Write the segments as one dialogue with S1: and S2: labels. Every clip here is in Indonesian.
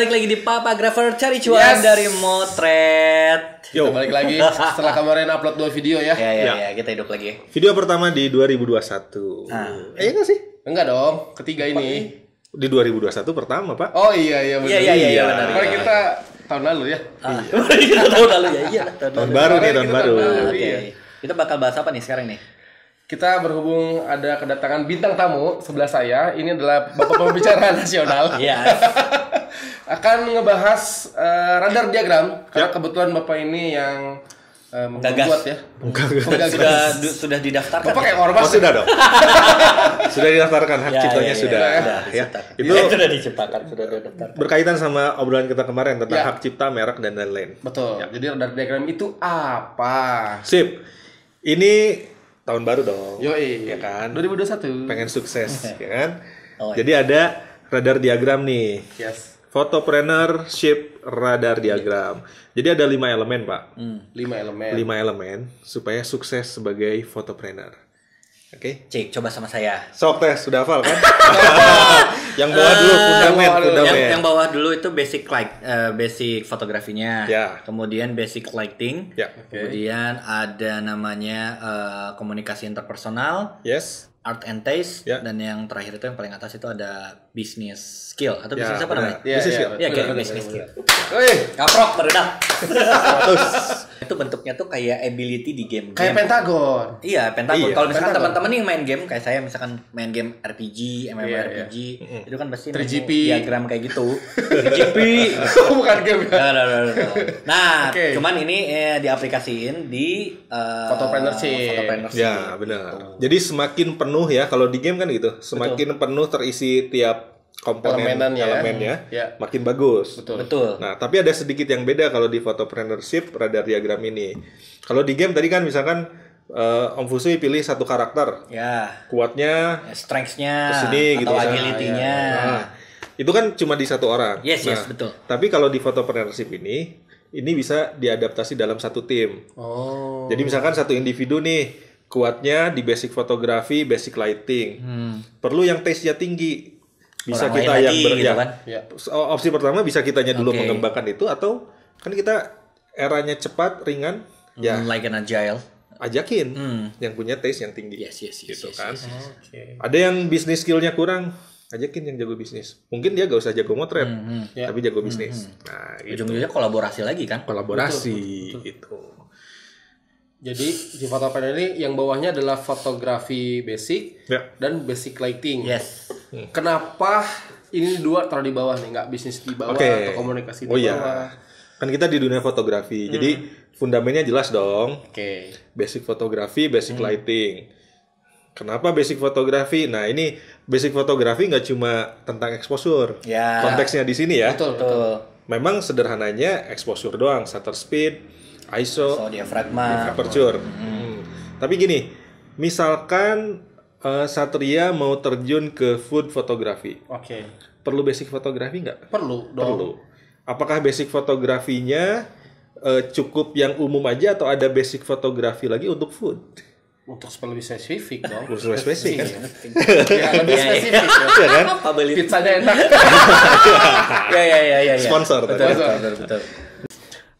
S1: balik lagi di Papa Grafer cari cuan dari Motret.
S2: Kita balik lagi setelah kemarin upload 2 video ya.
S1: Ya, kita hidup lagi.
S3: Video pertama di 2021. Enggak sih?
S2: Enggak dong, ketiga ini.
S3: Di 2021 pertama, Pak.
S2: Oh iya benar.
S1: Iya benar.
S2: Kemarin kita tahun lalu ya.
S1: Kita tahun lalu ya. Iya,
S3: Tahun baru nih, tahun baru.
S1: Oke. Kita bakal bahas apa nih sekarang nih?
S2: Kita berhubung ada kedatangan bintang tamu sebelah saya. Ini adalah Bapak Pembicara Nasional.
S1: Iya.
S2: Akan ngebahas radar diagram karena kebetulan Bapak ini yang membuat ya.
S1: Sudah didaftarkan.
S2: Bapak kayak ormas.
S3: Sudah dong. Sudah didaftarkan, hak ciptanya sudah. Ya. Itu
S1: sudah diciptakan, sudah didaftarkan.
S3: berkaitan sama obrolan kita kemarin tentang hak cipta, merek dan lain-lain.
S2: Betul. Jadi radar diagram itu apa?
S3: Sip. Ini tahun baru dong.
S2: Yoi.
S3: Ya kan?
S2: 2021.
S3: Pengen sukses, ya kan?
S1: Oh,
S3: Jadi ada radar diagram nih.
S2: Yes.
S3: Photopreneurship radar diagram. Jadi ada 5 elemen, Pak.
S2: 5 elemen.
S3: 5 elemen supaya sukses sebagai photopreneur. Oke?
S1: Cik, coba sama saya.
S3: Sok tes, sudah hafal kan? Yang bawah dulu fundament.
S1: Yang bawah dulu itu basic fotografinya.
S3: Ya.
S1: Kemudian basic lighting.
S3: Ya.
S1: Kemudian ada namanya komunikasi interpersonal,
S3: Yes.
S1: art and taste,
S3: Ya.
S1: dan yang terakhir itu yang paling atas itu ada business skill atau
S3: Ya,
S1: business apa
S3: benar.
S1: namanya?
S3: Business skill.
S1: Ya, kayak business skill.
S2: Wih,
S1: Kaprok berenang. Itu bentuknya tuh kayak ability di game.
S2: kayak Pentagon.
S1: Iya, Pentagon.
S3: Iya,
S1: Kalau misalkan
S2: Pentagon.
S1: teman-teman nih main game kayak saya misalkan main game RPG, MMORPG, itu kan pasti
S2: 3GP.
S1: diagram kayak gitu. 3GP.
S2: Bukan game ya.
S1: Nah,
S2: Oke.
S1: cuman ini diaplikasiin di
S2: Photopreneurship.
S3: Ya, benar. Jadi semakin penuh ya, kalau di game kan gitu, semakin penuh terisi tiap komponen elemennya,
S2: Ya.
S3: makin bagus.
S1: Betul.
S3: Nah, tapi ada sedikit yang beda kalau di photopreneurship radar diagram ini. Kalau di game tadi kan misalkan Om Fusui pilih satu karakter,
S1: Ya.
S3: kuatnya
S1: Strengths-nya
S3: kesini gitu
S1: atau
S3: kan.
S1: agility-nya.
S3: Nah, itu kan cuma di satu orang.
S1: Yes,
S3: Nah,
S1: betul.
S3: Tapi kalau di photopreneurship ini bisa diadaptasi dalam satu tim.
S2: Oh.
S3: Jadi misalkan satu individu nih kuatnya di basic fotografi, basic lighting. Perlu yang taste-nya tinggi. Bisa
S1: Orang
S3: kita
S1: lain
S3: yang
S1: lagi, gitu kan.
S2: Ya.
S3: Opsi pertama bisa kitanya dulu
S1: Oke.
S3: mengembangkan itu, atau kan kita eranya cepat, ringan, ya
S1: Like an agile.
S3: ajakin yang punya taste yang tinggi.
S1: Yes.
S3: Gitu
S1: yes,
S3: kan.
S1: yes.
S2: Oke.
S3: Ada yang bisnis skillnya kurang, ajakin yang jago bisnis. Mungkin dia gak usah jago motret, tapi jago bisnis. Nah, gitu.
S1: Ujung-ujungnya kolaborasi lagi kan?
S3: Kolaborasi gitu.
S2: Jadi di Photopreneur ini yang bawahnya adalah fotografi basic
S3: Ya.
S2: dan basic lighting.
S1: Yes.
S2: Kenapa ini dua taruh di bawah nih, nggak bisnis di bawah
S3: Oke.
S2: atau komunikasi di
S3: iya.
S2: bawah?
S3: Kan kita di dunia fotografi. Jadi fundamennya jelas dong.
S2: Oke.
S3: Basic fotografi, basic lighting. Kenapa basic fotografi? Nah, ini basic fotografi nggak cuma tentang exposure.
S1: Ya.
S3: Konteksnya di sini ya.
S1: Betul.
S3: Memang sederhananya exposure doang, shutter speed, ISO,
S1: So diafragma.
S3: aperture. Tapi gini, misalkan Satria mau terjun ke food fotografi,
S2: Oke.
S3: perlu basic fotografi nggak?
S2: Perlu dong.
S3: Perlu. Apakah basic fotografinya cukup yang umum aja atau ada basic fotografi lagi untuk food?
S2: Untuk lebih spesifik dong.
S3: Untuk spesifik kan?
S2: Ya, lebih
S1: Iya, iya.
S2: spesifik ya.
S3: Iya kan?
S2: Pizzanya enak.
S1: Ya.
S3: Sponsor tadi.
S1: Betul.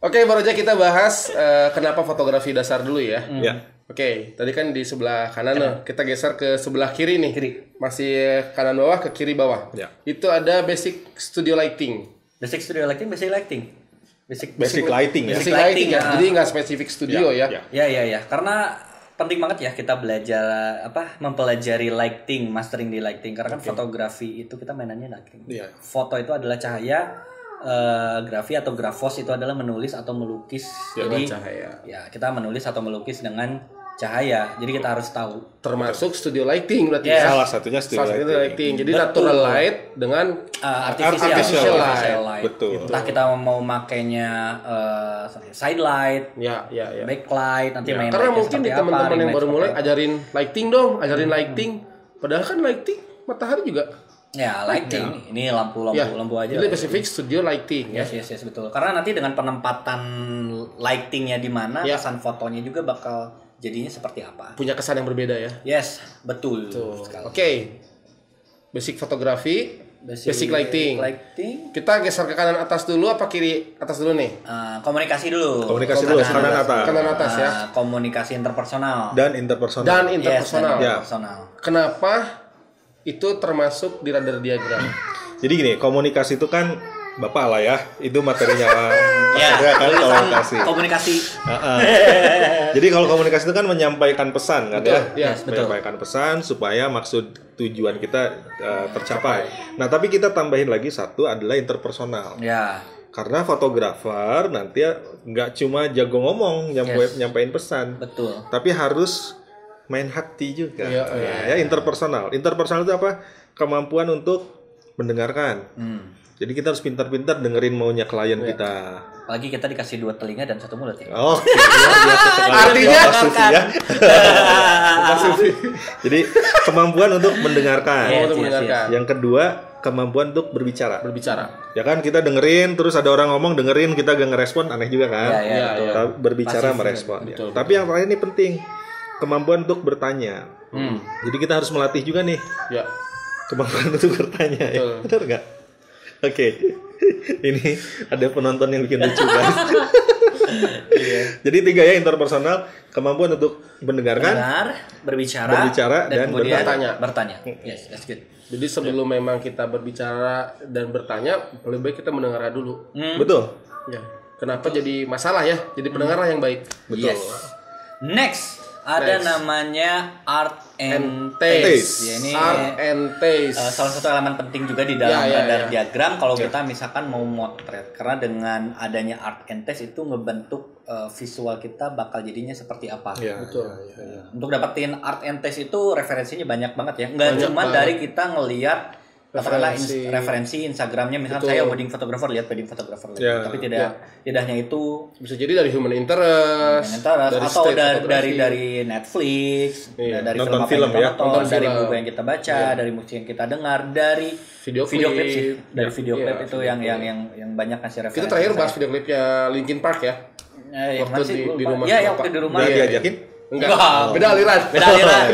S2: Oke, baru aja kita bahas kenapa fotografi dasar dulu ya.
S3: Ya.
S2: Oke, tadi kan di sebelah kanan loh. Kita geser ke sebelah kiri nih. Masih kanan bawah ke kiri bawah.
S3: Ya.
S2: Itu ada basic studio lighting.
S1: Basic studio lighting, basic lighting.
S3: Basic lighting ya.
S2: Basic lighting ya.
S1: ya.
S2: Jadi nggak spesifik studio ya.
S1: Ya. Karena penting banget ya kita belajar mempelajari lighting, mastering di lighting. Karena kan fotografi itu kita mainannya lighting.
S3: Iya.
S1: Foto itu adalah cahaya, grafi atau grafos itu adalah menulis atau melukis.
S2: Dengan
S1: Jadi
S2: cahaya.
S1: ya kita menulis atau melukis dengan cahaya. Jadi kita harus tahu.
S2: Termasuk studio lighting berarti
S1: Yes.
S2: ya.
S3: Salah satunya studio
S2: Salah satunya lighting. Jadi
S1: Betul.
S2: natural light dengan
S1: Artificial light.
S3: Betul.
S1: Entah kita mau makainya side light,
S2: ya.
S1: backlight, nanti main
S2: Karena
S1: lightnya
S2: mungkin di
S1: seperti
S2: teman-teman
S1: apa,
S2: yang
S1: ring
S2: baru
S1: light
S2: mulai
S1: seperti
S2: ajarin lighting dong, ajarin lighting. Padahal kan lighting matahari juga.
S1: apa. Ya, lighting. Ini lampu
S2: Ya.
S1: aja.
S2: Jadi spesifik studio lighting ya.
S1: Yes, betul. Karena nanti dengan penempatan lightingnya di mana,
S2: Ya.
S1: kesan fotonya juga bakal jadinya seperti apa.
S2: Punya kesan yang berbeda ya.
S1: Yes, betul.
S2: Tuh.
S1: sekali.
S2: Oke. Basic fotografi Basic lighting. Kita geser ke kanan atas dulu apa kiri atas dulu nih?
S1: Komunikasi dulu.
S3: Kanan atas.
S2: Kanan atas ya.
S1: Komunikasi interpersonal.
S3: Dan interpersonal.
S1: Yes, dan
S3: Ya.
S1: interpersonal.
S2: Kenapa itu termasuk di radar diagram?
S3: Jadi gini, komunikasi itu kan Bapak lah ya, itu materinya
S1: Ya,
S3: kan komunikasi.
S1: Komunikasi.
S3: Jadi kalau komunikasi itu kan menyampaikan pesan kan ya,
S2: Yes,
S1: betul.
S3: menyampaikan pesan supaya maksud tujuan kita tercapai. Nah tapi kita tambahin lagi satu adalah interpersonal.
S1: Ya.
S3: Karena fotografer nanti ya nggak cuma jago ngomong nyampein pesan,
S1: Betul.
S3: tapi harus main hati juga.
S2: Iya,
S3: Ya interpersonal. Interpersonal itu apa? Kemampuan untuk mendengarkan. Jadi kita harus pintar-pintar dengerin maunya klien kita.
S1: Apalagi kita dikasih 2 telinga dan 1 mulut ya.
S3: Oh, luar biasa sekali.
S2: Artinya
S3: Bapak Sufi ya.
S2: Pak Sufi.
S3: Jadi kemampuan untuk mendengarkan.
S1: Yes,
S2: Untuk
S1: yes,
S2: mendengarkan.
S3: Yang kedua, kemampuan untuk berbicara.
S2: Berbicara.
S3: Ya kan kita dengerin, terus ada orang ngomong dengerin, kita gak ngerespon, aneh juga kan?
S1: Ya,
S2: Iya,
S1: betul.
S2: iya.
S3: Tapi berbicara
S1: Pasif,
S3: merespon. Ya.
S2: betul.
S3: Tapi yang terakhir ini penting, kemampuan untuk bertanya. Jadi kita harus melatih juga nih
S2: Ya.
S3: kemampuan untuk bertanya. Ya.
S2: Betul.
S3: Benar nggak? Oke. Ini ada penonton yang bikin lucu kan? Jadi 3 ya, interpersonal, kemampuan untuk mendengarkan,
S1: Dengar, berbicara,
S3: dan
S1: kemudian
S2: bertanya.
S1: Yes, that's good.
S2: Jadi sebelum memang kita berbicara dan bertanya, lebih baik kita mendengar dulu.
S3: betul.
S2: Ya. Kenapa jadi masalah ya? Jadi pendengar yang baik.
S3: Betul.
S1: Yes. Next, ada namanya art and
S2: Taste.
S1: taste. Ya, ini
S2: Art and taste.
S1: salah satu elemen penting juga di dalam
S2: Ya,
S1: radar diagram kalau kita misalkan mau motret, karena dengan adanya art and taste itu ngebentuk visual kita bakal jadinya seperti apa.
S3: Ya,
S2: Betul.
S1: Untuk dapetin art and taste itu referensinya banyak banget ya. Nggak
S2: Banyak
S1: cuma
S2: banget.
S1: dari kita ngelihat katakanlah
S2: Referensi.
S1: Instagramnya, misalnya
S2: Betul.
S1: saya wedding photographer, lihat wedding photographer lagi.
S3: Ya.
S1: Tapi tidak hanya itu,
S2: Bisa jadi dari human interest,
S1: atau
S2: state
S1: dari
S2: photography.
S1: Netflix,
S2: Iya.
S1: dari
S3: Nonton
S1: apa
S3: film
S1: yang kita
S3: ya.
S1: nonton,
S2: Nonton
S1: dari
S2: film.
S1: buku yang kita baca, dari musik yang kita dengar, dari
S2: Video
S1: klip
S2: clip.
S1: sih, dari video
S2: Iya,
S1: klip itu yang banyak ngasih referensi.
S2: Kita terakhir
S1: ke
S2: bahas
S1: saya.
S2: video klipnya Linkin Park ya.
S1: Yang
S2: waktu
S1: mana sih?
S2: di
S1: Lupa.
S2: rumah
S1: Ya, yang
S2: Bapak.
S1: waktu di rumah.
S3: Udah
S2: Iya,
S3: diajakin?
S2: Enggak.
S1: Wah.
S2: Beda aliran.
S1: Beda aliran.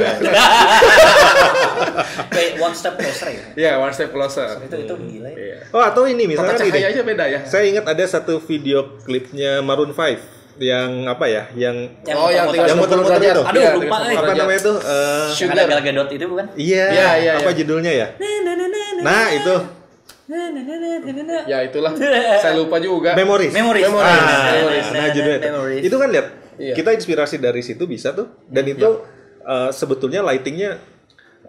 S1: Kayak one step closer ya.
S2: Iya, one step closer.
S1: Itu gila ya.
S2: Iya.
S3: Oh, atau ini
S2: Tata
S3: misalnya
S2: cahaya
S3: gini.
S2: aja beda ya.
S3: Saya ingat ada satu video klipnya Maroon 5 yang apa ya? Yang
S2: Yang tinggal
S3: Yang
S2: 90
S3: muter-muter
S2: derajat.
S3: itu.
S1: Aduh,
S2: Iya,
S1: lupa,
S2: 90
S3: apa
S2: derajat.
S3: namanya itu?
S1: Yang ada Gal Gadot itu bukan?
S3: Iya,
S2: Iya, iya,
S3: apa
S2: iya.
S3: judulnya ya? Nah, itu
S2: Ya itulah. Saya lupa juga.
S3: Memories.
S1: Memories.
S3: Nah, judulnya itu.
S1: Memories.
S3: Itu kan lihat,
S2: Iya.
S3: kita inspirasi dari situ bisa tuh. Dan itu sebetulnya lightingnya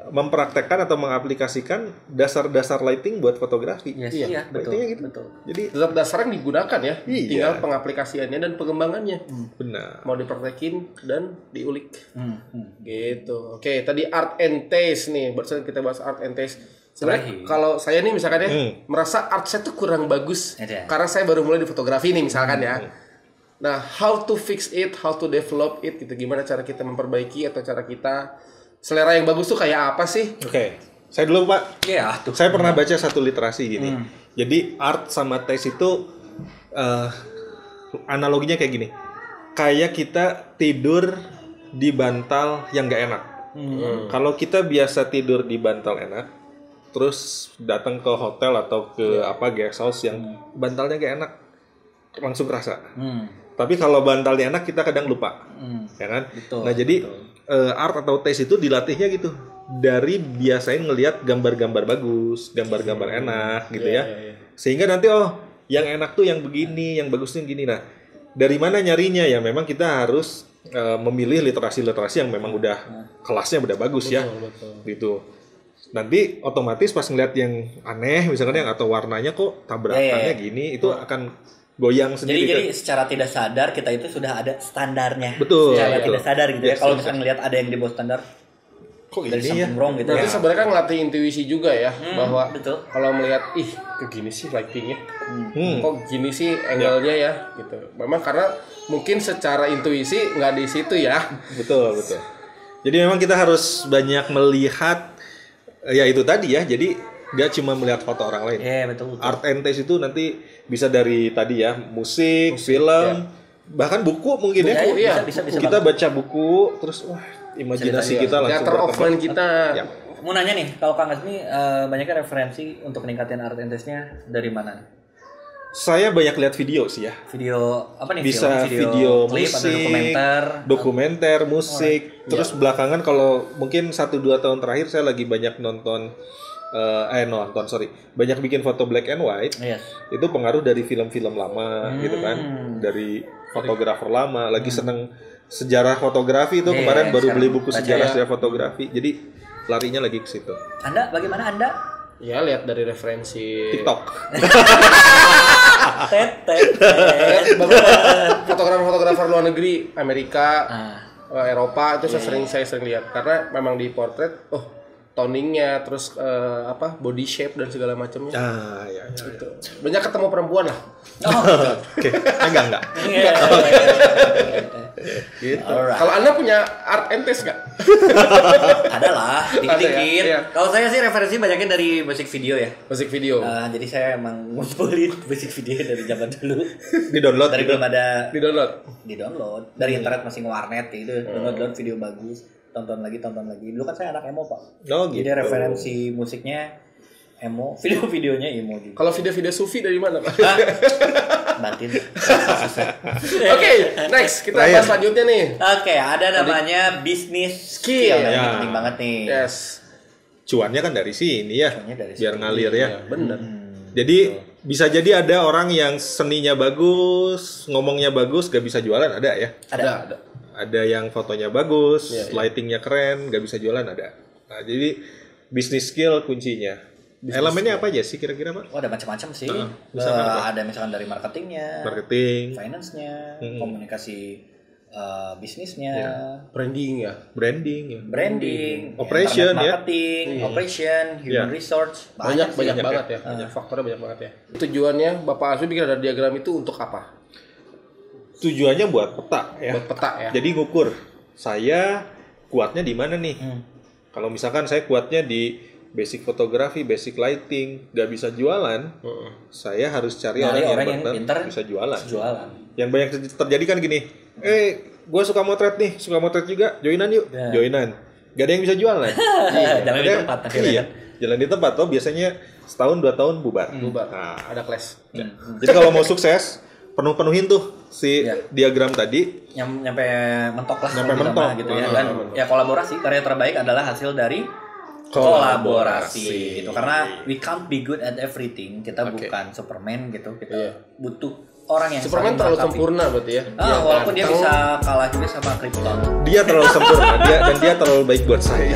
S3: mempraktekkan atau mengaplikasikan dasar-dasar lighting buat fotografi.
S1: Yes,
S2: Iya,
S1: iya, betul.
S3: Lightingnya gitu.
S1: Betul.
S3: Jadi
S2: Tetap dasar yang digunakan ya.
S3: Iya.
S2: Tinggal pengaplikasiannya dan pengembangannya.
S3: benar.
S2: Mau dipraktekin dan diulik. Gitu. Oke, tadi art and taste nih. Barusan kita bahas art and taste. Sebenarnya
S1: Terakhir.
S2: kalau saya nih misalkan ya merasa art saya tuh kurang bagus
S1: Ada.
S2: karena saya baru mulai di fotografi nih misalkan ya. Nah, how to fix it, how to develop it gitu. Gimana cara kita memperbaiki atau cara kita selera yang bagus tuh kayak apa sih?
S3: Oke. Saya dulu, Pak.
S1: Iya, tuh.
S3: Saya pernah baca satu literasi gini. Jadi art sama taste itu analoginya kayak gini. Kayak kita tidur di bantal yang nggak enak. Kalau kita biasa tidur di bantal enak, terus datang ke hotel atau ke guest house yang bantalnya nggak enak, langsung kerasa. Tapi kalau bantalnya enak kita kadang lupa, ya kan?
S1: Betul,
S3: Nah jadi art atau taste itu dilatihnya gitu. Dari biasain ngelihat gambar-gambar bagus, gambar-gambar enak gitu ya. Sehingga nanti yang enak tuh yang begini, yang bagus tuh yang gini. Nah, dari mana nyarinya ya? Memang kita harus memilih literasi-literasi yang memang udah kelasnya udah bagus ya. Gitu. Nanti otomatis pas ngeliat yang aneh misalkan yang atau warnanya kok tabrakannya gini, itu akan goyang sendiri.
S1: Jadi secara tidak sadar kita itu sudah ada standarnya.
S3: Betul,
S1: Secara
S3: betul.
S1: tidak sadar gitu ya. Kalau misalnya ngelihat ada yang di bawah standar,
S3: kok
S1: dari
S3: gini ya?
S1: something wrong gitu
S2: Berarti
S1: ya.
S2: sebenarnya kan ngelatih intuisi juga ya bahwa
S1: betul.
S2: kalau melihat kok gini sih lightingnya, kok gini sih angle-nya ya gitu. Memang karena mungkin secara intuisi nggak di situ ya.
S3: Betul, betul. Jadi memang kita harus banyak melihat ya itu tadi ya. Jadi dia cuma melihat foto orang lain.
S1: Iya, betul.
S3: Art and taste itu nanti bisa dari tadi ya, musik, film, bahkan buku mungkin ya.
S1: Iya, bisa
S3: Kita baca buku terus wah imajinasi kita langsung
S2: Theater of
S3: berkembang.
S2: mind kita
S3: Ya.
S1: mau nanya nih, kalau Kang Azmi banyaknya referensi untuk meningkatin art and taste-nya dari mana?
S3: Saya banyak lihat video sih ya.
S1: Video apa nih?
S3: Bisa video
S1: klip atau
S3: musik, dokumenter, musik. Terus belakangan kalau mungkin 1-2 tahun terakhir saya lagi banyak nonton banyak bikin foto black and white.
S1: Yes.
S3: Itu pengaruh dari film-film lama gitu kan, dari fotografer lama. Lagi seneng sejarah fotografi itu kemarin baru beli buku sejarah fotografi. Jadi larinya lagi ke situ.
S1: Anda bagaimana Anda?
S2: Ya lihat dari referensi
S3: TikTok.
S2: Fotografer luar negeri, Amerika, Eropa itu saya sering lihat karena memang di portrait toningnya terus body shape dan segala macamnya.
S3: Ya.
S2: Gitu. Banyak ketemu perempuan lah.
S3: Oke. Enggak.
S2: Gitu. Kalau Anda punya art and taste nggak?
S1: Ada lah, dikit-dikit.
S2: Ya?
S1: Kalau saya sih referensi banyaknya dari musik video ya.
S2: Musik video.
S1: Jadi saya emang ngumpulin musik video dari zaman dulu.
S3: Di-download
S1: dari
S3: gitu.
S1: belum ada
S2: Di-download.
S1: dari internet masih nge-warnet gitu. Download video bagus, tonton lagi. Dulu kan saya anak emo, Pak.
S3: Oh, gitu.
S1: Jadi referensi musiknya emo, video-videonya emo juga.
S2: Kalau video-video sufi dari mana, Pak?
S1: Batin.
S2: Oke, next kita bahas selanjutnya nih.
S1: Oke, ada namanya business skill. Ini penting banget nih.
S2: Yes.
S3: Cuannya kan dari sini ya. Biar ngalir ya.
S2: Bener.
S3: Jadi bisa jadi ada orang yang seninya bagus, ngomongnya bagus, gak bisa jualan, ada ya?
S2: Ada.
S3: Ada yang fotonya bagus, lightingnya keren, gak bisa jualan, ada. Nah, jadi business skill kuncinya. Elemennya apa aja sih kira-kira, Pak?
S1: Ada macam-macam sih. Ada misalkan dari marketingnya,
S3: Marketing,
S1: finance-nya, komunikasi bisnisnya,
S2: Branding ya.
S1: branding,
S3: operation
S1: internet marketing, operation, human resource,
S2: Banyak banget ya. Faktornya banyak banget ya. Tujuannya Bapak Azmi bikin ada diagram itu untuk apa?
S3: Tujuannya buat peta ya.
S2: Buat peta ya.
S3: Jadi ngukur saya kuatnya di mana nih. Kalau misalkan saya kuatnya di basic fotografi, basic lighting, gak bisa jualan, saya harus cari orang yang pintar bisa jualan. Yang banyak terjadi kan gini, gue suka motret juga, joinan yuk, joinan. Gak ada yang bisa jualan.
S1: Jalan di tempat akhirnya.
S3: Iya, jalan di tempat. Biasanya setahun 2 tahun bubar.
S2: Nah, ada clash.
S3: Jadi kalau mau sukses, penuhin tuh si diagram tadi.
S1: Nyampe mentok lah.
S3: Nyampe mentok
S1: gitu ya. Dan ya kolaborasi, karya terbaik adalah hasil dari kolaborasi gitu. Karena we can't be good at everything. Kita bukan Superman gitu. Kita butuh orang yang
S2: Superman terlalu sempurna berarti ya.
S1: Walaupun dia bisa kalah juga sama Krypton.
S3: Dia terlalu sempurna, dia terlalu baik buat saya.